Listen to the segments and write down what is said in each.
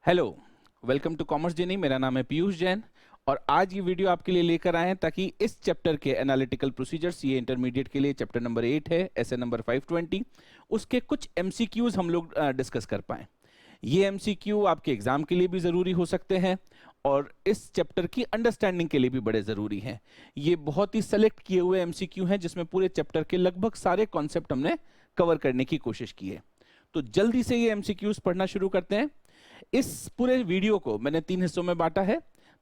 Hello, welcome to commerce journey. मेरा नाम है पीयूष जैन और आज ये वीडियो आपके लिए लेकर आए हैं ताकि इस चैप्टर के एनालिटिकल प्रोसीजर्स, ये इंटरमीडिएट के लिए चैप्टर नंबर 8 है, एसए नंबर 520, उसके कुछ एमसीक्यूज हम लोग डिस्कस कर पाएं। ये एमसीक्यू आपके एग्जाम के लिए भी ज़रूरी हो सकते हैं और इस चैप्टर की अंडरस्टैंडिंग के लिए भी बड़े ज़रूरी हैं। ये बहुत ही सेलेक्ट किए हुए एमसीक्यू हैं जिसमें पूरे चैप्टर के लगभग सारे कॉन्सेप्ट हमने कवर करने की कोशिश की है। तो जल्दी से ये एमसीक्यूज पढ़ना शुरू करते हैं। इस पूरे वीडियो को मैंने 3 हिस्सों में बांटा है।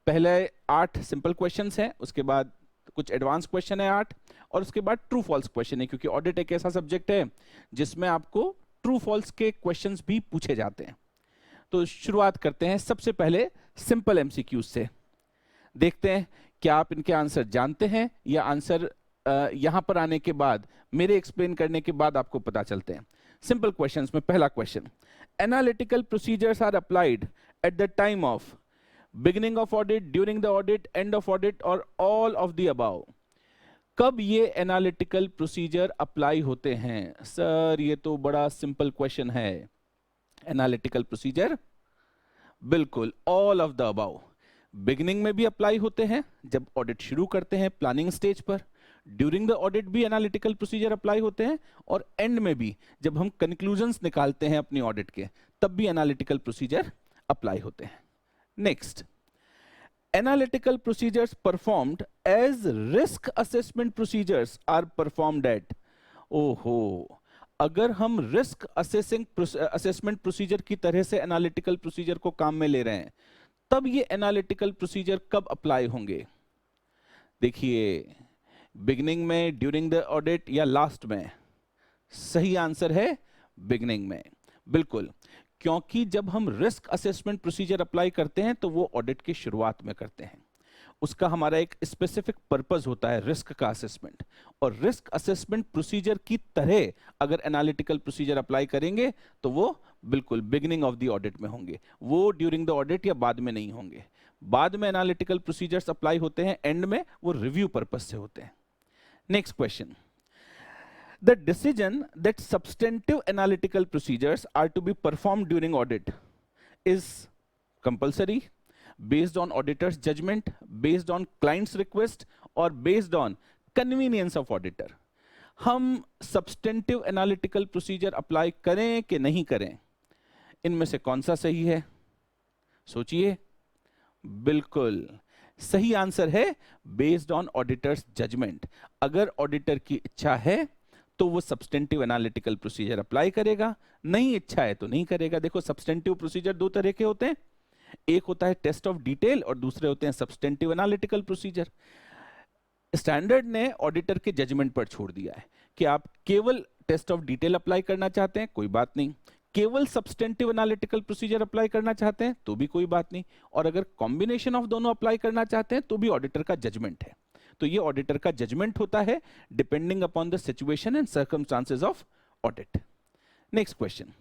पहले 8 सिंपल क्वेश्चंस हैं, उसके बाद कुछ एडवांस क्वेश्चन है 8, और उसके बाद ट्रू फॉल्स क्वेश्चन है, क्योंकि ऑडिट एक ऐसा सब्जेक्ट है जिसमें आपको ट्रू फॉल्स के क्वेश्चंस भी पूछे जाते हैं। तो शुरुआत करते हैं सबसे पहले सिंपल एमसीक्यूज से। देखते हैं क्या आप इनके आंसर जानते हैं या आंसर यहां पर आने के बाद, मेरे एक्सप्लेन करने के बाद आपको पता चलते हैं। सिंपल क्वेश्चंस में पहला question, analytical procedures are applied at the time of beginning of audit, during the audit, end of audit और ऑल ऑफ द अबाव। कब ये एनालिटिकल प्रोसीजर अप्लाई होते हैं? सर ये तो बड़ा सिंपल क्वेश्चन है। एनालिटिकल प्रोसीजर बिल्कुल all of the above. Beginning में भी अप्लाई होते हैं जब ऑडिट शुरू करते हैं प्लानिंग स्टेज पर, ड्यूरिंग द ऑडिट भी एनालिटिकल प्रोसीजर अप्लाई होते हैं, और एंड में भी जब हम कंक्लूजन्स निकालते हैं अपनी ऑडिट के तब भी एनालिटिकल प्रोसीजर अप्लाई होते हैं। Next, analytical procedures performed as risk assessment procedures are performed at. ओहो, अगर हम रिस्क असेसमेंट प्रोसीजर की तरह से एनालिटिकल प्रोसीजर को काम में ले रहे हैं तब ये एनालिटिकल प्रोसीजर कब अप्लाई होंगे? देखिए, बिगिनिंग में, ड्यूरिंग द ऑडिट या लास्ट में? सही आंसर है बिगिनिंग में, बिल्कुल, क्योंकि जब हम रिस्क असेसमेंट प्रोसीजर अप्लाई करते हैं तो वो ऑडिट की शुरुआत में करते हैं। उसका हमारा एक स्पेसिफिक पर्पस होता है रिस्क का असेसमेंट, और रिस्क असेसमेंट प्रोसीजर की तरह अगर एनालिटिकल प्रोसीजर अप्लाई करेंगे तो वो बिल्कुल बिगिनिंग ऑफ द ऑडिट में होंगे, वो ड्यूरिंग द ऑडिट या बाद में नहीं होंगे। बाद में एनालिटिकल प्रोसीजर्स अप्लाई होते हैं एंड में, वो रिव्यू पर्पस से होते हैं। Next question, the decision that substantive analytical procedures are to be performed during audit is compulsory, based on auditor's judgment, based on client's request, or based on convenience of auditor। हम substantive analytical procedure apply करें कि नहीं करें, इनमें से कौन सा सही है? सोचिए। बिल्कुल सही आंसर है बेस्ड ऑन ऑडिटर्स जजमेंट। अगर ऑडिटर की इच्छा है तो वो सब्सटेंटिव एनालिटिकल प्रोसीजर अप्लाई करेगा, नहीं इच्छा है तो नहीं करेगा। देखो, सब्सटेंटिव प्रोसीजर दो तरह के होते हैं, एक होता है टेस्ट ऑफ डिटेल और दूसरे होते हैं सब्सटेंटिव एनालिटिकल प्रोसीजर। स्टैंडर्ड ने ऑडिटर के जजमेंट पर छोड़ दिया है कि आप केवल टेस्ट ऑफ डिटेल अप्लाई करना चाहते हैं, कोई बात नहीं, केवल सब्सटेंटिव एनालिटिकल प्रोसीजर अप्लाई करना चाहते हैं तो भी कोई बात नहीं, और अगर कॉम्बिनेशन ऑफ दोनों अप्लाई करना चाहते हैं तो भी ऑडिटर का जजमेंट है। तो ये ऑडिटर का जजमेंट होता है depending upon the situation and circumstances of audit. Next question,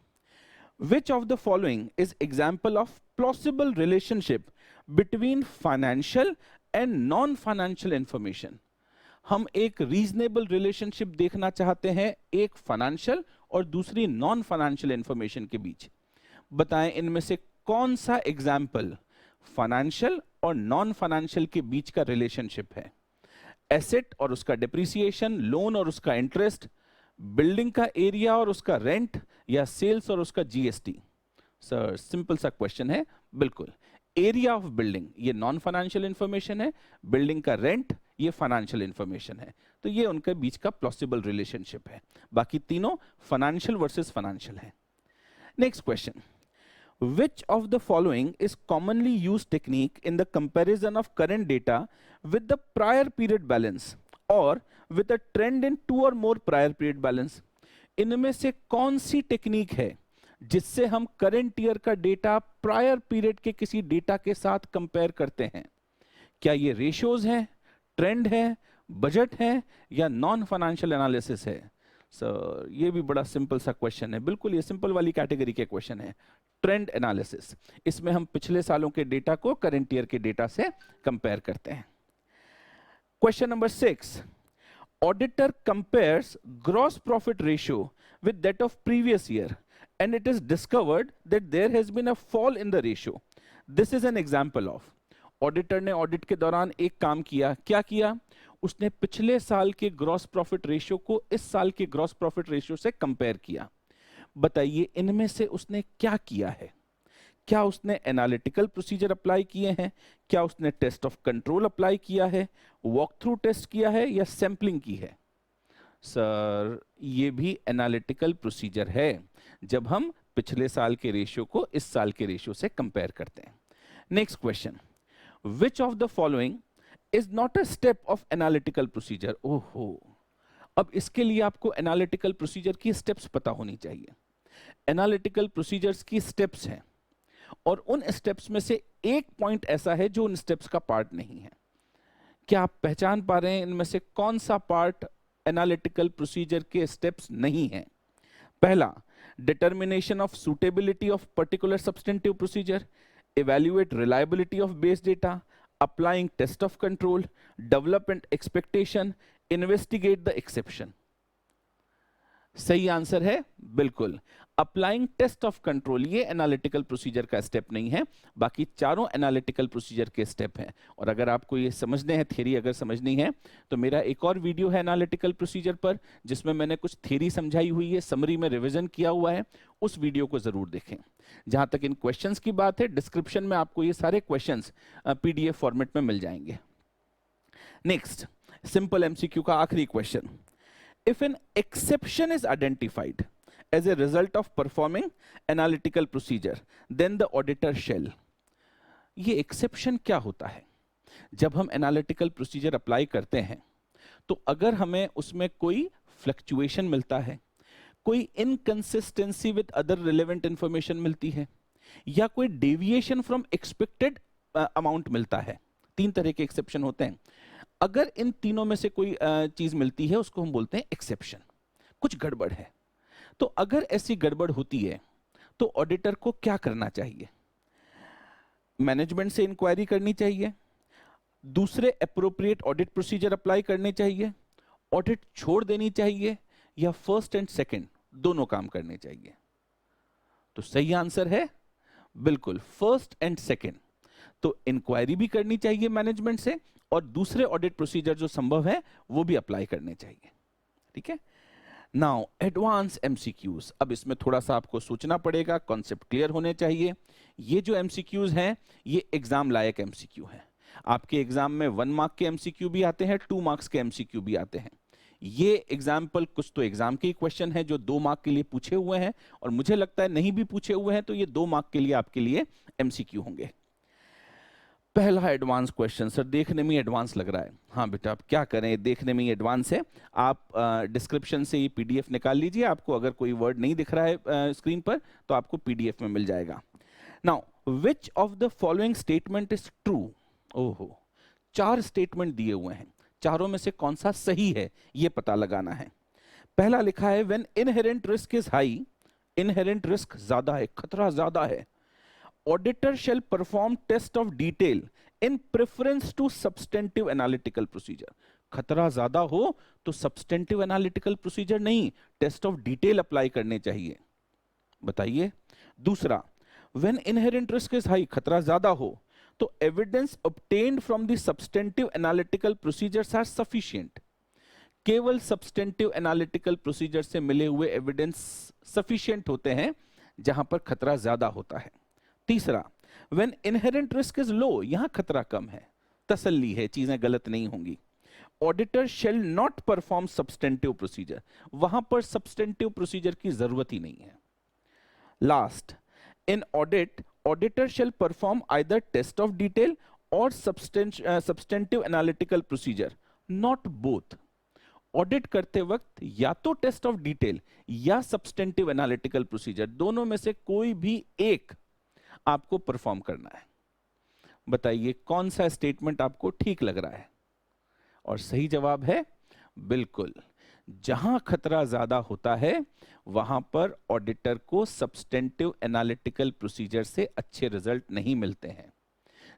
which of the following is example of plausible relationship between financial and non financial information? हम एक रीजनेबल रिलेशनशिप देखना चाहते हैं एक फाइनेंशियल और दूसरी नॉन फाइनेंशियल इंफॉर्मेशन के बीच। बताएं इनमें से कौन सा एग्जाम्पल फाइनेंशियल और नॉन फाइनेंशियल के बीच का रिलेशनशिप है? एसेट और उसका डिप्रिसिएशन, लोन और उसका इंटरेस्ट, बिल्डिंग का एरिया और उसका रेंट, या सेल्स और उसका जीएसटी? सर सिंपल सा क्वेश्चन है, बिल्कुल एरिया ऑफ बिल्डिंग ये नॉन फाइनेंशियल इंफॉर्मेशन है, बिल्डिंग का रेंट ये फाइनेंशियल इंफॉर्मेशन है, तो ये उनके बीच का प्लॉसिबल रिलेशनशिप है। बाकी तीनों फाइनेंशियल वर्सेस फाइनेंशियल है। Next question, which of the following is commonly used technique in the comparison of current data with the prior period balance or with a trend in 2 or more prior period balance? इनमें से कौन सी technique है जिससे हम current year का data prior period के किसी data के साथ कंपेयर करते हैं? क्या ये रेशियोज हैं, ट्रेंड है, बजट है, या नॉन फाइनेंशियल एनालिसिस है? सर ये भी बड़ा सिंपल सा क्वेश्चन है, बिल्कुल ये सिंपल वाली कैटेगरी के क्वेश्चन है, ट्रेंड एनालिसिस। इसमें हम पिछले सालों के डेटा को करंट ईयर के डेटा से कंपेयर करते हैं। Question number 6, auditor compares gross profit ratio with that of previous year and it is discovered that there has been a fall in the ratio. This is an example of, auditor ने audit के दौरान एक काम किया, क्या किया? उसने पिछले साल के ग्रॉस प्रॉफिट रेशियो को इस साल के ग्रॉस प्रॉफिट रेशियो से कंपेयर किया। बताइए इनमें से उसने क्या किया है? क्या उसने एनालिटिकल प्रोसीजर अप्लाई किए हैं? क्या उसने टेस्ट ऑफ कंट्रोल अप्लाई किया है? वॉक थ्रू टेस्ट किया है या सैंपलिंग की है? सर ये भी एनालिटिकल प्रोसीजर है, जब हम पिछले साल के रेशियो को इस साल के रेशियो से कंपेयर करते हैं। Next question, which of the following is not a step of analytical procedure? ओहो, अब इसके लिए आपको एनालिटिकल प्रोसीजर की स्टेप्स पता होनी चाहिए। एनालिटिकल प्रोसीजर्स की स्टेप्स हैं और उन स्टेप्स में से एक पॉइंट ऐसा है जो उन स्टेप्स का पार्ट नहीं है। क्या आप पहचान पा रहे हैं इनमें से कौन सा पार्ट एनालिटिकल प्रोसीजर के स्टेप्स नहीं है? पहला, determination of suitability of particular substantive procedure, evaluate reliability of base data, applying test of control, develop an expectation, investigate the exception. सही आंसर है बिल्कुल अप्लाइंग टेस्ट ऑफ कंट्रोल। ये analytical procedure का step नहीं है, बाकी चारों एनालिटिकल प्रोसीजर के स्टेप हैं। और अगर आपको ये समझने हैं, थ्योरी अगर समझनी है, तो मेरा एक और वीडियो है एनालिटिकल प्रोसीजर पर, जिसमें मैंने कुछ थ्योरी समझाई हुई है, समरी में रिवीजन किया हुआ है, उस वीडियो को जरूर देखें। जहां तक इन क्वेश्चंस की बात है, डिस्क्रिप्शन में आपको ये सारे क्वेश्चंस पीडीएफ फॉर्मेट में मिल जाएंगे। नेक्स्ट, सिंपल एमसीक्यू का आखिरी question, if an exception is identified as a result of performing analytical procedure, then the auditor shall। ये exception क्या होता है? जब हम analytical procedure apply करते हैं, तो अगर हमें उसमें कोई fluctuation मिलता है, कोई inconsistency with other relevant information मिलती है, या कोई deviation from expected amount मिलता है, तीन तरह के exception होते हैं। अगर इन तीनों में से कोई चीज मिलती है, उसको हम बोलते हैं एक्सेप्शन, कुछ गड़बड़ है। तो अगर ऐसी गड़बड़ होती है तो ऑडिटर को क्या करना चाहिए? मैनेजमेंट से इंक्वायरी करनी चाहिए, दूसरे एप्रोप्रिएट ऑडिट प्रोसीजर अप्लाई करने चाहिए, ऑडिट छोड़ देनी चाहिए, या फर्स्ट एंड सेकंड दोनों काम करने चाहिए? तो सही आंसर है बिल्कुल फर्स्ट एंड सेकंड। तो इंक्वायरी भी करनी चाहिए मैनेजमेंट से, और दूसरे ऑडिट प्रोसीजर जो संभव है वो भी अप्लाई करने चाहिए। ठीक है, नाउ एडवांस एमसीक्यूज। अब इसमें थोड़ा सा आपको सोचना पड़ेगा, कॉन्सेप्ट क्लियर होने चाहिए। ये जो एमसीक्यूज हैं ये एग्जाम लायक एमसीक्यू हैं। आपके एग्जाम में 1 मार्क के एमसीक्यू भी आते हैं, 2 मार्क्स के एमसीक्यू भी आते हैं। ये एग्जाम्पल कुछ तो एग्जाम के ही क्वेश्चन है जो 2 मार्क के लिए पूछे हुए हैं, और मुझे लगता है नहीं भी पूछे हुए हैं तो ये 2 मार्क के लिए आपके लिए एमसीक्यू होंगे। पहला एडवांस क्वेश्चन, सर देखने में एडवांस लग रहा है। हाँ बेटा, आप क्या करें, देखने में एडवांस है। आप डिस्क्रिप्शन से ये पीडीएफ निकाल लीजिए, आपको अगर कोई वर्ड नहीं दिख रहा है स्क्रीन पर तो आपको पीडीएफ में मिल जाएगा। Now which of the following statement is true? ओहो, 4 स्टेटमेंट दिए हुए हैं, चारों में से कौन सा सही है ये पता लगाना है। पहला लिखा है when inherent risk is high, inherent risk ज्यादा है, खतरा ज्यादा है, auditor shall perform test of detail in preference to substantive analytical procedure। खतरा ज्यादा हो तो substantive analytical procedure नहीं, test of detail अप्लाई करने चाहिए। बताइए। दूसरा, when inherent risk is high, खतरा ज्यादा हो तो evidence obtained from the substantive analytical procedures are sufficient। केवल substantive analytical procedure से मिले हुए evidence sufficient होते हैं जहां पर खतरा ज्यादा होता है। तीसरा, when inherent risk is low, यहां खतरा कम है, तसल्ली है, चीजें गलत नहीं होंगी। Auditor shall not perform substantive procedure, वहां पर substantive procedure की जरूरत ही नहीं है। Last, in audit, auditor shall perform either test of detail or substantive analytical procedure, not both। Audit करते वक्त या तो टेस्ट ऑफ डिटेल या सब्सटेंटिव एनालिटिकल प्रोसीजर, दोनों में से कोई भी एक आपको परफॉर्म करना है। बताइए कौन सा स्टेटमेंट आपको ठीक लग रहा है? और सही जवाब है बिल्कुल, जहां खतरा ज्यादा होता है वहां पर ऑडिटर को सब्सटेंटिव एनालिटिकल प्रोसीजर से अच्छे रिजल्ट नहीं मिलते हैं।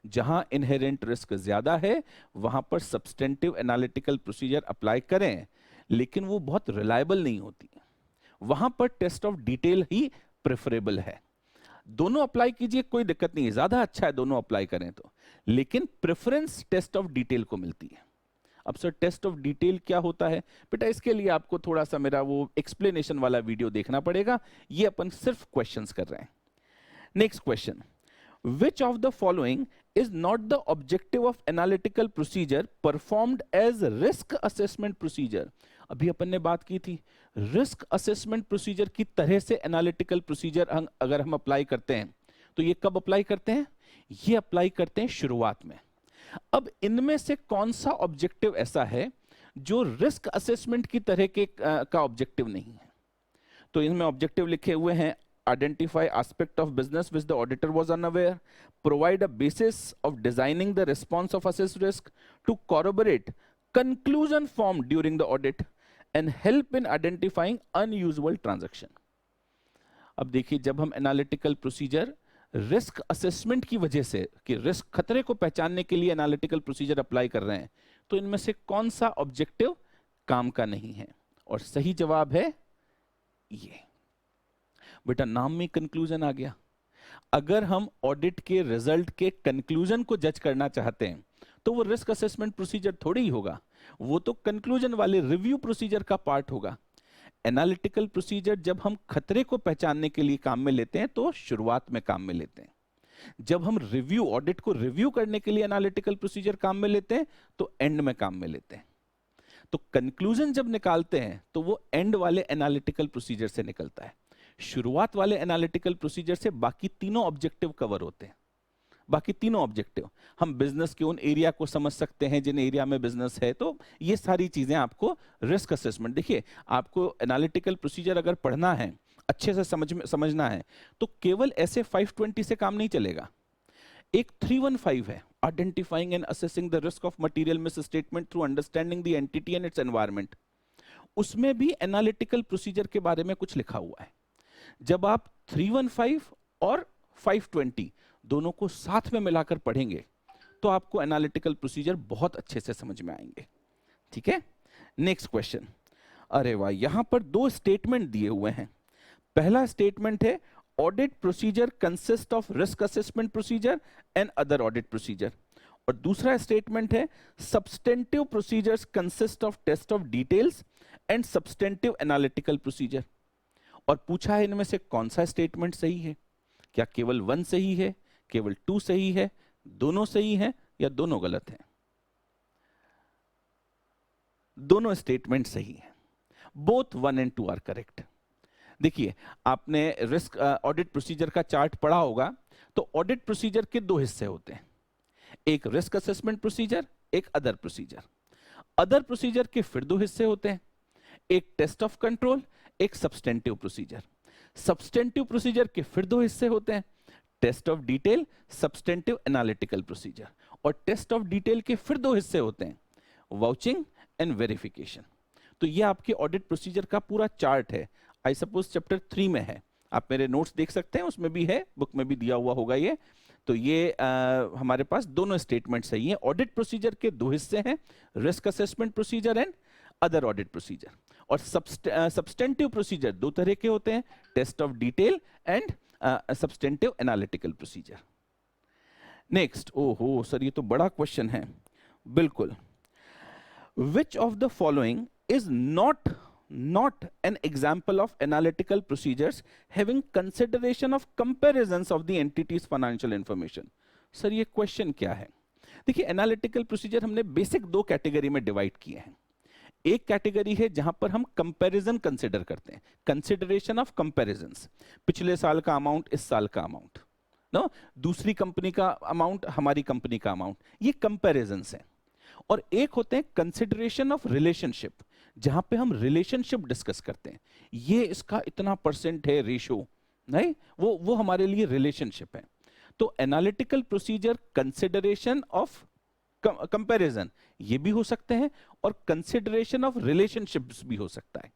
जहां इनहेरेंट रिस्क ज्यादा है वहां पर सब्सटेंटिव एनालिटिकल प्रोसीजर अप्लाई करें, लेकिन वो बहुत रिलायबल नहीं होती। वहां पर टेस्ट ऑफ डिटेल ही प्रेफरेबल है। दोनों अप्लाई कीजिए, कोई दिक्कत नहीं है, ज्यादा अच्छा है दोनों अप्लाई करें तो, लेकिन प्रेफरेंस टेस्ट ऑफ डिटेल को मिलती है। अब सर टेस्ट ऑफ डिटेल क्या होता है बेटा, इसके लिए आपको थोड़ा सा मेरा वो एक्सप्लेनेशन वाला वीडियो देखना पड़ेगा, ये अपन सिर्फ क्वेश्चंस कर रहे हैं। Next question, which of the following is not the objective of analytical procedure performed as risk assessment procedure? अभी अपन ने बात की थी रिस्क असेसमेंट प्रोसीजर की तरह से एनालिटिकल प्रोसीजर अगर हम अप्लाई करते हैं तो ये कब अप्लाई करते हैं, ये अप्लाई करते हैं शुरुआत में। अब इनमें से कौन सा ऑब्जेक्टिव ऐसा है जो रिस्क असेसमेंट की तरह के का ऑब्जेक्टिव नहीं है? तो इनमें ऑब्जेक्टिव लिखे हुए हैं, identify aspect of business which the auditor was unaware, provide a basis of designing the response of assessed risk, to corroborate conclusion formed during the audit, and help in identifying unusual transaction. अब देखिए, जब हम analytical procedure risk assessment की वजह से कि risk खतरे को पहचानने के लिए एनालिटिकल प्रोसीजर अप्लाई कर रहे हैं, तो इनमें से कौन सा ऑब्जेक्टिव काम का नहीं है? और सही जवाब है ये। बेटा नाम में कंक्लूजन आ गया। अगर हम ऑडिट के रिजल्ट के कंक्लूजन को जज करना चाहते हैं तो वो रिस्क असेसमेंट प्रोसीजर थोड़ी ही होगा, वो तो कंक्लूजन वाले रिव्यू प्रोसीजर का पार्ट होगा। एनालिटिकल प्रोसीजर जब हम खतरे को पहचानने के लिए काम में लेते हैं तो शुरुआत में काम में लेते हैं। जब हम रिव्यू ऑडिट को रिव्यू करने के लिए एनालिटिकल प्रोसीजर काम में लेते हैं तो एंड में काम में लेते हैं। तो कंक्लूजन जब निकालते हैं तो वो एंड वाले एनालिटिकल प्रोसीजर से निकलता है। शुरुआत वाले एनालिटिकल प्रोसीजर से बाकी तीनों ऑब्जेक्टिव कवर होते हैं। बाकी तीनों ऑब्जेक्टिव हम बिजनेस के उन एरिया को समझ सकते हैं जिन एरिया में बिजनेस है, तो ये सारी चीजें आपको रिस्क असेसमेंट। देखिए, आपको एनालिटिकल प्रोसीजर अगर पढ़ना है, अच्छे से समझना है, तो केवल ऐसे 520 से काम नहीं चलेगा। एक 315 है, identifying and assessing the risk of material misstatement through understanding the entity and it's environment. उसमें भी एनालिटिकल प्रोसीजर के बारे में कुछ लिखा हुआ है। जब आप 315 और 520 दोनों को साथ में मिलाकर पढ़ेंगे तो आपको एनालिटिकल प्रोसीजर बहुत अच्छे से समझ में आएंगे। ठीक है, नेक्स्ट क्वेश्चन। अरे वाह, यहां पर दो स्टेटमेंट दिए हुए हैं। पहला स्टेटमेंट है audit procedure consist of risk assessment procedure and other audit procedure, और दूसरा स्टेटमेंट है substantive procedures consist of test of details and substantive analytical procedure. और पूछा है इनमें से कौन सा स्टेटमेंट सही है? क्या केवल 1 सही है, केवल 2 सही है, दोनों सही है, या दोनों गलत हैं? दोनों स्टेटमेंट सही है। Both 1 and 2 are correct. देखिए, आपने रिस्क ऑडिट प्रोसीजर का चार्ट पढ़ा होगा, तो ऑडिट प्रोसीजर के दो हिस्से होते हैं, एक रिस्क असेसमेंट प्रोसीजर, एक अदर प्रोसीजर। अदर प्रोसीजर के फिर दो हिस्से होते हैं, एक टेस्ट ऑफ कंट्रोल, एक सब्सटेंटिव प्रोसीजर। सब्सटेंटिव प्रोसीजर के फिर दो हिस्से होते हैं, test of detail, substantive analytical procedure. और टेस्ट ऑफ डिटेल के फिर दो हिस्से होते हैं, वाउचिंग एंड वेरिफिकेशन। तो ये आपके ऑडिट प्रोसीजर का पूरा चार्ट है। आई सपोज चैप्टर 3 में है, आप मेरे नोट्स देख सकते हैं, उसमें भी है, बुक में भी दिया हुआ होगा ये। तो ये हमारे पास दोनों स्टेटमेंट सही हैं। ऑडिट प्रोसीजर के दो हिस्से हैं, risk assessment procedure and other audit procedure. और सब्सटेंटिव प्रोसीजर दो तरह के होते हैं, test of detail and substantive analytical procedure. Next, ओहो सर ये तो बड़ा क्वेश्चन है। बिल्कुल, which of the following is not an example of analytical procedures having consideration of comparisons of the entity's financial information? Sir ये question क्या है? देखिए, एनालिटिकल प्रोसीजर हमने बेसिक दो कैटेगरी में डिवाइड किए हैं। एक कैटेगरी है जहां पर हम कंपैरिजन कंसिडर करते हैं, कंसिडरेशन ऑफ कंपैरिजंस, पिछले साल का अमाउंट इस साल का अमाउंट, नो, दूसरी कंपनी का अमाउंट हमारी कंपनी का अमाउंट, ये कंपैरिजंस हैं। और एक होते हैं कंसिडरेशन ऑफ रिलेशनशिप, जहां पे हम रिलेशनशिप डिस्कस करते हैं, ये इसका इतना परसेंट है रेशो, नहीं, वो हमारे लिए रिलेशनशिप है। तो analytical procedure consideration of comparison ये भी हो सकते हैं, और कंसिडरेशन ऑफ रिलेशनशिप्स भी हो सकता है।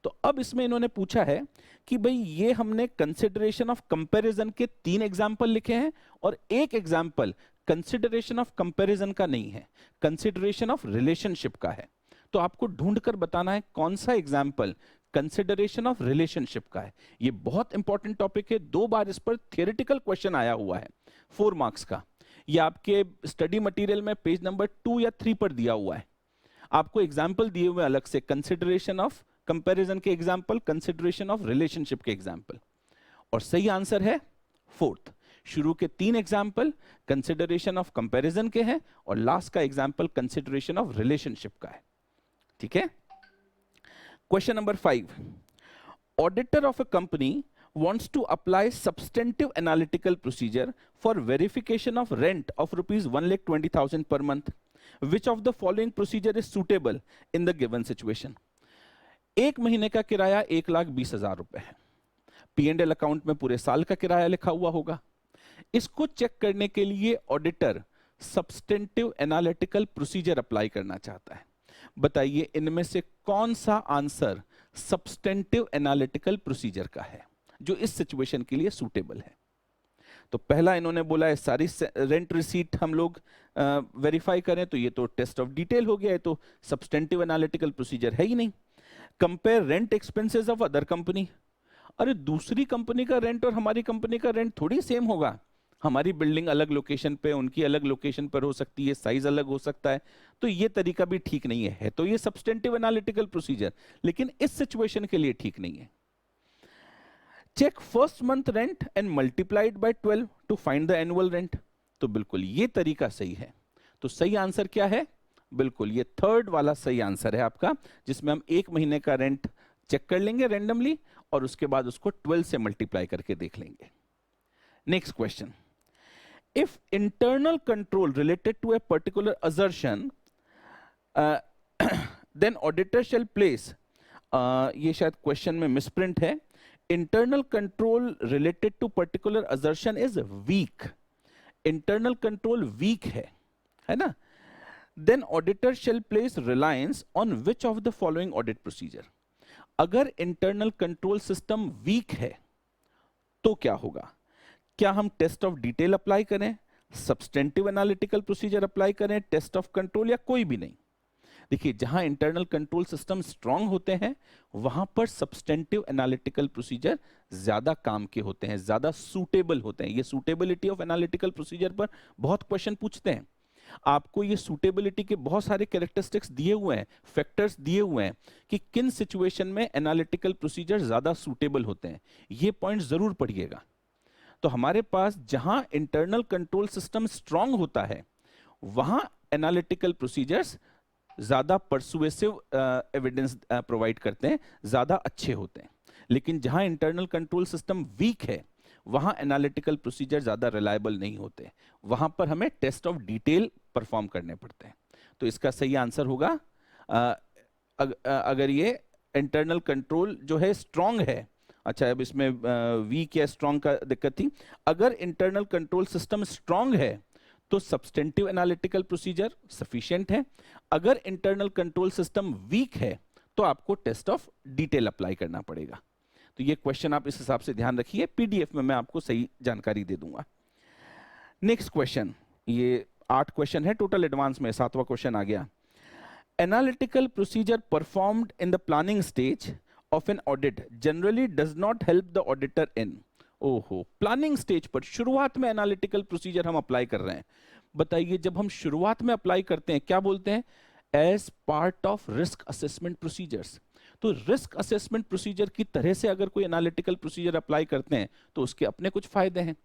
तो अब इसमें इन्होंने पूछा है कि भाई ये हमने कंसिडरेशन ऑफ कंपैरिजन के 3 एग्जाम्पल लिखे हैं, और एक एग्जाम्पल कंसिडरेशन ऑफ कंपैरिजन का नहीं है, कंसिडरेशन ऑफ रिलेशनशिप का है। तो आपको ढूंढकर बताना है कौन सा एग्जाम्पल कंसिडरेशन ऑफ रिलेशनशिप का है। ये बहुत इंपॉर्टेंट टॉपिक है, 2 बार इस पर थियोरेटिकल क्वेश्चन आया हुआ है 4 मार्क्स का। ये आपके स्टडी मटेरियल में पेज नंबर 2 या 3 पर दिया हुआ है। आपको एग्जाम्पल दिए हुए अलग से, कंसिडरेशन ऑफ कंपैरिजन के एग्जाम्पल, कंसिडरेशन ऑफ रिलेशनशिप के एग्जाम्पल, और सही आंसर है 4th। शुरू के 3 एग्जाम्पल कंसिडरेशन ऑफ कंपैरिजन के हैं और लास्ट का एग्जाम्पल कंसिडरेशन ऑफ रिलेशनशिप का है। ठीक है। Question number 5, auditor of a company wants to apply substantive analytical procedure for verification of rent of rupees 1,20,000 per month. Which of the following procedure is suitable in the given situation? 1 महीने का किराया 1,20,000 रुपए है। P&L account में पूरे साल का किराया लिखा हुआ होगा। इसको चेक करने के लिए auditor substantive analytical procedure apply करना चाहता है। बताइए इनमें से कौन सा आंसर सब्सटेंटिव एनालिटिकल प्रोसीजर का है जो इस सिचुएशन के लिए सूटेबल है? तो पहला इन्होंने बोला है सारी रेंट रिसीट हम लोग वेरीफाई करें, तो ये तो टेस्ट ऑफ डिटेल हो गया है, तो सब्सटेंटिव एनालिटिकल प्रोसीजर है ही नहीं। Compare rent expenses of other company, अरे दूसरी कंपनी का रेंट और हमारी कंपनी का रेंट थोड़ी सेम होगा। हमारी बिल्डिंग अलग लोकेशन पे, उनकी अलग लोकेशन पर हो सकती है, साइज अलग हो सकता है, तो ये तरीका भी ठीक नहीं है। तो ये सब्सटेंटिव एनालिटिकल प्रोसीजर, लेकिन इस सिचुएशन के लिए ठीक नहीं है। Check first month rent and multiplied by 12 to find the annual rent, तो बिल्कुल ये तरीका सही है। तो सही आंसर क्या है? बिल्कुल ये 3rd वाला सही आंसर है आपका, जिसमें हम 1 महीने का रेंट चेक कर लेंगे रैंडमली और उसके बाद उसको 12 से मल्टीप्लाई करके देख लेंगे। Next question, if internal control related to a particular assertion then auditor shall place, ये शायद क्वेश्चन में मिसप्रिंट है, internal control related to particular assertion is weak, internal control weak है ना, then auditor shall place reliance on which of the following audit procedure. अगर internal control system weak है तो क्या होगा? क्या हम टेस्ट ऑफ डिटेल अप्लाई करें, सब्सटेंटिव एनालिटिकल प्रोसीजर अप्लाई करें, टेस्ट ऑफ कंट्रोल, या कोई भी नहीं? देखिए जहां इंटरनल कंट्रोल सिस्टम स्ट्रांग होते हैं वहां पर सब्सटेंटिव एनालिटिकल प्रोसीजर ज्यादा काम के होते हैं, ज्यादा सूटेबल होते हैं। ये सूटेबिलिटी ऑफ एनालिटिकल प्रोसीजर पर बहुत क्वेश्चन पूछते हैं। आपको ये सूटेबिलिटी के बहुत सारे कैरेक्टरिस्टिक्स दिए हुए हैं, फैक्टर्स दिए हुए हैं कि किन सिचुएशन में एनालिटिकल प्रोसीजर ज्यादा सूटेबल होते हैं। ये पॉइंट जरूर पढ़िएगा। तो हमारे पास जहां इंटरनल कंट्रोल सिस्टम स्ट्रांग होता है वहां एनालिटिकल प्रोसीजर्स ज्यादा परसुएसिव एविडेंस प्रोवाइड करते हैं, ज्यादा अच्छे होते हैं। लेकिन जहां इंटरनल कंट्रोल सिस्टम वीक है वहां एनालिटिकल प्रोसीजर ज्यादा रिलायबल नहीं होते, वहां पर हमें टेस्ट ऑफ डिटेल परफॉर्म करने पड़ते हैं। तो इसका सही आंसर होगा अगर ये इंटरनल कंट्रोल जो है स्ट्रांग है। अच्छा, अब इसमें वीक या स्ट्रांग का दिक्कत थी। अगर इंटरनल कंट्रोल सिस्टम स्ट्रांग है तो सब्सटेंटिव एनालिटिकल प्रोसीजर सफिशिएंट है। अगर इंटरनल कंट्रोल सिस्टम वीक है तो आपको टेस्ट ऑफ डिटेल अप्लाई करना पड़ेगा। तो ये क्वेश्चन आप इस हिसाब से ध्यान रखिए, पीडीएफ में मैं आपको सही जानकारी दे दूंगा। नेक्स्ट क्वेश्चन, ये 8 क्वेश्चन है टोटल, एडवांस में 7वां क्वेश्चन आ गया। Analytical procedure performed in the planning stage of an audit generally does not help the auditor in. ओहो, प्लानिंग स्टेज पर शुरुआत में एनालिटिकल प्रोसीजर हम अप्लाई कर रहे हैं। बताइए जब हम शुरुआत में अप्लाई करते हैं क्या बोलते हैं? As part of risk assessment procedures. तो रिस्क असेसमेंट प्रोसीजर की तरह से अगर कोई एनालिटिकल प्रोसीजर अप्लाई करते हैं तो उसके अपने कुछ फायदे हैं।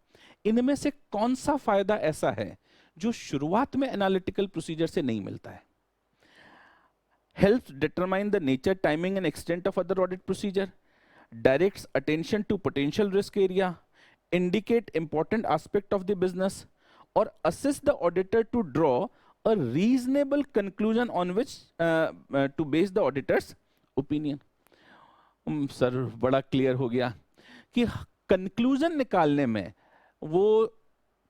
इनमें से कौन सा फायदा ऐसा है जो शुरुआत में एनालिटिकल प्रोसीजर से नहीं मिलता है? Helps determine the nature, timing and extent of other audit procedure, directs attention to potential risk area, indicate important aspect of the business, or assist the auditor to draw a reasonable conclusion on which to base the auditor's opinion. Sir बड़ा clear हो गया कि conclusion निकालने में वो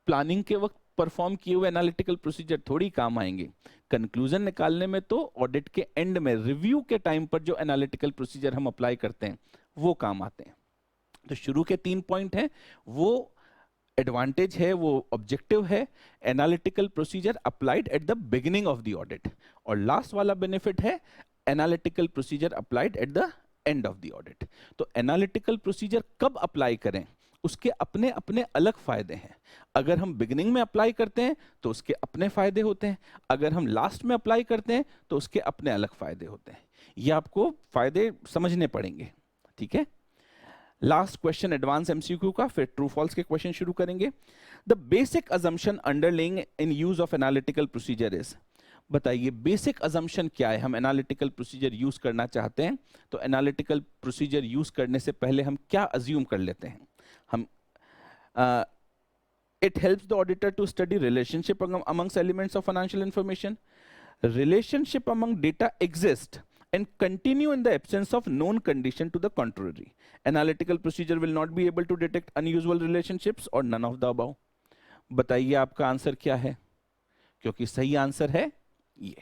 planning के वक्त perform किए हुए एनालिटिकल प्रोसीजर थोड़ी काम आएंगे। कंक्लूजन निकालने में तो ऑडिट के एंड में, रिव्यू के टाइम पर जो एनालिटिकल प्रोसीजर हम अप्लाई करते हैं वो काम आते हैं। तो शुरू के 3 पॉइंट हैं, वो एडवांटेज है, वो ऑब्जेक्टिव है, analytical procedure applied at the beginning of the audit, और लास्ट वाला बेनिफिट है analytical procedure applied at the end of the audit. तो एनालिटिकल प्रोसीजर कब अप्लाई करें, उसके अपने अपने अलग फायदे हैं। अगर हम बिगिनिंग में अप्लाई करते हैं तो उसके अपने फायदे होते हैं, अगर हम लास्ट में अप्लाई करते हैं तो उसके अपने अलग फायदे होते हैं। ये आपको फायदे समझने पड़ेंगे, ठीक है। लास्ट क्वेश्चन एडवांस एमसीक्यू का, फिर ट्रू फॉल्स के क्वेश्चन शुरू करेंगे। The basic assumption underlying in use of analytical procedure is, बताइए बेसिक अजम्पशन क्या है। हम एनालिटिकल प्रोसीजर यूज करना चाहते हैं तो एनालिटिकल प्रोसीजर यूज करने से पहले हम क्या अज्यूम कर लेते हैं। हम it helps the auditor to study relationship amongst elements of financial information. Relationship among data exist and continue in the absence of known condition to the contrary. Analytical procedure will not be able to detect unusual relationships or none of the above. बताइए आपका answer क्या है, क्योंकि सही answer है ये।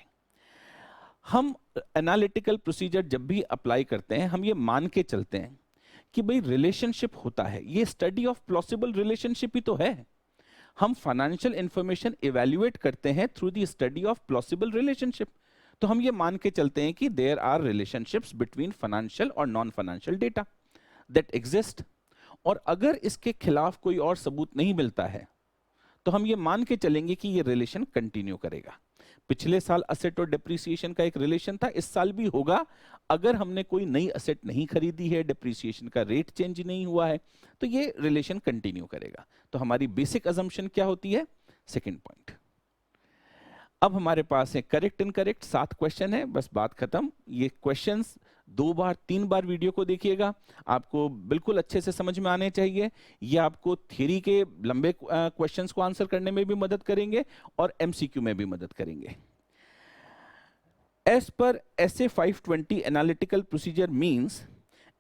हम analytical procedure जब भी अप्लाई करते हैं हम ये मान के चलते हैं कि भाई रिलेशनशिप होता है, ये स्टडी ऑफ प्लॉसिबल रिलेशनशिप ही तो है। हम फाइनेंशियल इंफॉर्मेशन इवैल्यूएट करते हैं through the study of plausible relationship. तो हम ये मान के चलते हैं कि there are relationships between financial और non financial data that exist, और अगर इसके खिलाफ कोई और सबूत नहीं मिलता है तो हम ये मान के चलेंगे कि ये रिलेशन कंटिन्यू करेगा। पिछले साल असेट और डेप्रिसिएशन का एक रिलेशन था, इस साल भी होगा। अगर हमने कोई नई असेट नहीं खरीदी है, डेप्रिसिएशन का रेट चेंज नहीं हुआ है, तो ये रिलेशन कंटिन्यू करेगा। तो हमारी बेसिक अजम्पशन क्या होती है, सेकंड पॉइंट। अब हमारे पास है करेक्ट इनकरेक्ट, 7 क्वेश्चन है, बस बात खत्म। ये क्वेश्चंस 2 बार 3 बार वीडियो को देखिएगा, आपको बिल्कुल अच्छे से समझ में आने चाहिए। ये आपको थ्योरी के लंबे क्वेश्चंस को आंसर करने में भी मदद करेंगे और एमसीक्यू में भी मदद करेंगे। As per SA 520 analytical procedure means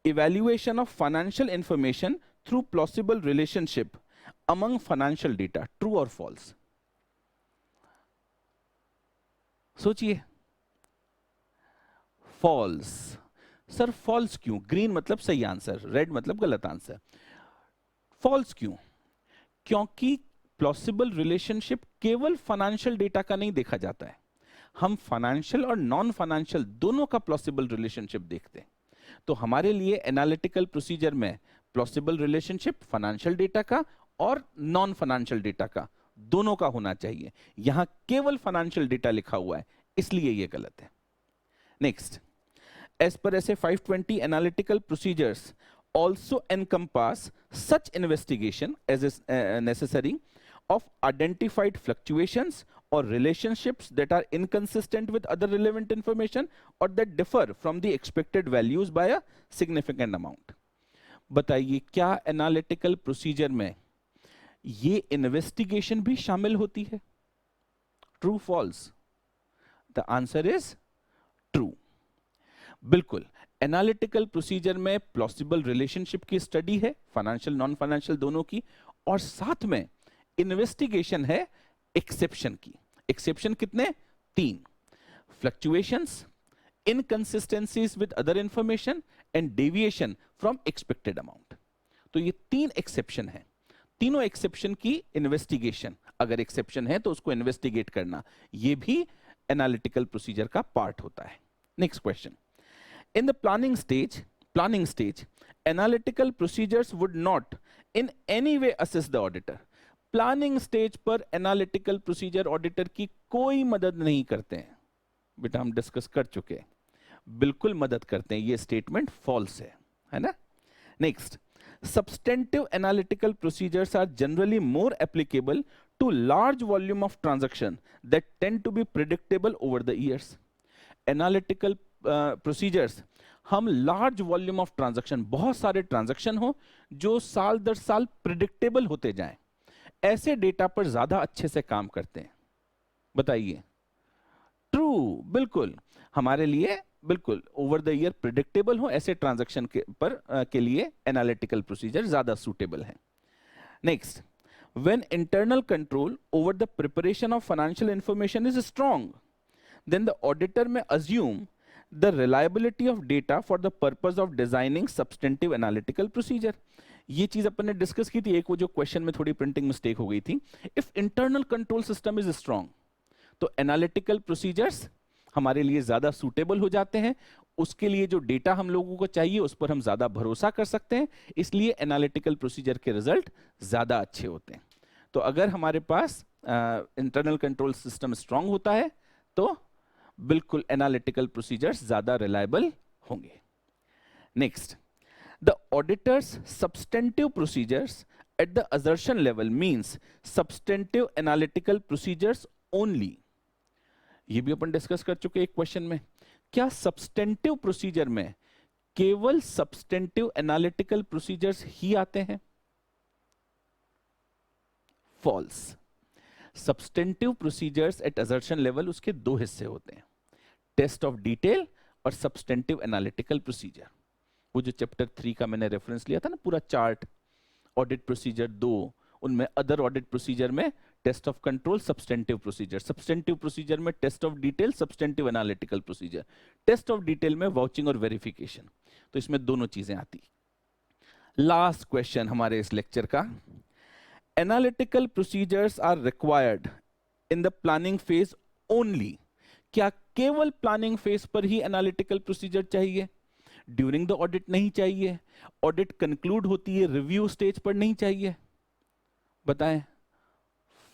evaluation of financial information through plausible relationship among financial data, true और फॉल्स। सोचिए, फॉल्स। सर फॉल्स क्यों? ग्रीन मतलब सही आंसर, रेड मतलब गलत आंसर। फॉल्स क्यों? क्योंकि प्लॉसिबल रिलेशनशिप केवल फाइनेंशियल डेटा का नहीं देखा जाता है, हम फाइनेंशियल और नॉन फाइनेंशियल दोनों का प्लॉसिबल रिलेशनशिप देखते हैं। तो हमारे लिए एनालिटिकल प्रोसीजर में प्लॉसिबल रिलेशनशिप फाइनेंशियल डेटा का और नॉन फाइनेंशियल डेटा का दोनों का होना चाहिए। यहां केवल फाइनेंशियल डेटा लिखा हुआ है, इसलिए यह गलत है। Next, as per SA 520 analytical procedures also encompass such investigation as is necessary of identified fluctuations or relationships that are inconsistent with other relevant information or that differ from the expected values by a significant amount. बताइए क्या analytical procedure में ये investigation भी शामिल होती है? True false? The answer is true. बिल्कुल, analytical procedure में प्लॉसिबल रिलेशनशिप की स्टडी है, फाइनेंशियल नॉन फाइनेंशियल दोनों की, और साथ में इन्वेस्टिगेशन है एक्सेप्शन की। एक्सेप्शन कितने? 3, fluctuations, inconsistencies with other information and deviation from expected amount. तो ये 3 एक्सेप्शन है, तीनों एक्सेप्शन की इन्वेस्टिगेशन, अगर एक्सेप्शन है तो उसको इन्वेस्टिगेट करना, ये भी एनालिटिकल प्रोसीजर का पार्ट होता है। Next question, in the planning stage analytical procedures would not in any way assist the auditor. Planning stage पर एनालिटिकल प्रोसीजर ऑडिटर की कोई मदद नहीं करते हैं। बेटा हम डिस्कस कर चुके हैं, बिल्कुल मदद करते हैं, ये स्टेटमेंट फॉल्स है ना। Next, substantive analytical procedures are generally more applicable to large volume of transaction that tend to be predictable over the years. Analytical procedures हम लार्ज वॉल्यूम ऑफ ट्रांजैक्शन, बहुत सारे ट्रांजैक्शन हो जो साल दर साल प्रिडिक्टेबल होते जाएं, ऐसे डेटा पर ज्यादा अच्छे से काम करते हैं। बताइए, ट्रू, बिल्कुल, हमारे लिए बिल्कुल ओवर द ईयर प्रिडिक्टेबल हो ऐसे ट्रांजैक्शन के लिए एनालिटिकल प्रोसीजर ज्यादा सूटेबल है। Next, when internal control over the preparation of financial information is strong, then the auditor may assume the reliability of data for the purpose of designing substantive analytical procedure. ये चीज अपन ने discuss की थी, एक वो जो question में थोड़ी प्रिंटिंग मिस्टेक हो गई थी। If internal control system is strong तो एनालिटिकल प्रोसीजर्स हमारे लिए ज्यादा सूटेबल हो जाते हैं, उसके लिए जो डेटा हम लोगों को चाहिए उस पर हम ज्यादा भरोसा कर सकते हैं, इसलिए एनालिटिकल प्रोसीजर के रिजल्ट ज्यादा अच्छे होते हैं। तो अगर हमारे पास इंटरनल कंट्रोल सिस्टम स्ट्रांग होता है तो बिल्कुल एनालिटिकल प्रोसीजर्स ज्यादा रिलायबल होंगे। Next, the auditors substantive procedures at the assertion level means substantive analytical procedures only। ये भी अपन डिस्कस कर चुके एक क्वेश्चन में। क्या सब्सटेंटिव प्रोसीजर में केवल सब्सटेंटिव एनालिटिकल प्रोसीजर्स ही आते हैं? False. Substantive procedures at assertion level उसके दो हिस्से होते हैं, टेस्ट ऑफ डिटेल और सब्सटेंटिव एनालिटिकल प्रोसीजर। वो जो चैप्टर 3 का मैंने रेफरेंस लिया था ना, पूरा चार्ट, ऑडिट प्रोसीजर 2, उनमें अदर ऑडिट प्रोसीजर में test of control, substantive procedure, substantive procedure में test of detail, substantive analytical procedure, test of detail में वाउचिंग और वेरिफिकेशन। तो इसमें दोनों चीजें आती। लास्ट क्वेश्चन हमारे इस लेक्चर का, analytical procedures are required in the planning phase only. क्या केवल प्लानिंग फेज पर ही एनालिटिकल प्रोसीजर चाहिए? ड्यूरिंग द ऑडिट नहीं चाहिए? ऑडिट कंक्लूड होती है रिव्यू स्टेज पर नहीं चाहिए? बताएं।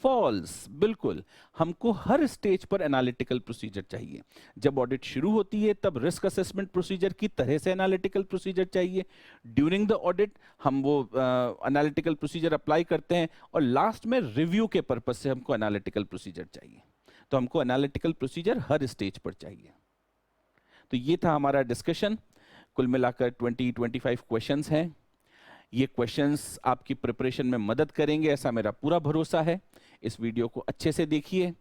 फॉल्स। बिल्कुल, हमको हर स्टेज पर एनालिटिकल प्रोसीजर चाहिए। जब ऑडिट शुरू होती है तब रिस्क असेसमेंट प्रोसीजर की तरह से एनालिटिकल प्रोसीजर चाहिए। ड्यूरिंग द ऑडिट हम वो एनालिटिकल प्रोसीजर अप्लाई करते हैं, और लास्ट में रिव्यू के पर्पज से हमको एनालिटिकल प्रोसीजर चाहिए। तो हमको एनालिटिकल प्रोसीजर हर स्टेज पर चाहिए। तो ये था हमारा डिस्कशन। कुल मिलाकर 20-25 क्वेश्चंस हैं। ये क्वेश्चंस आपकी प्रिपरेशन में मदद करेंगे, ऐसा मेरा पूरा भरोसा है। इस वीडियो को अच्छे से देखिए,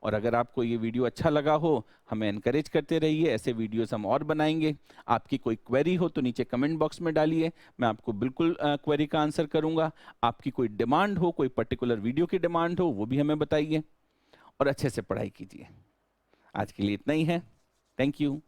और अगर आपको ये वीडियो अच्छा लगा हो, हमें एनकरेज करते रहिए। ऐसे वीडियोस हम और बनाएंगे। आपकी कोई क्वेरी हो तो नीचे कमेंट बॉक्स में डालिए, मैं आपको बिल्कुल क्वेरी का आंसर करूंगा। आपकी कोई डिमांड हो, कोई पर्टिकुलर वीडियो की डिमांड हो, वो भी हमें बताइए, और अच्छे से पढ़ाई कीजिए। आज के लिए इतना ही है। Thank you.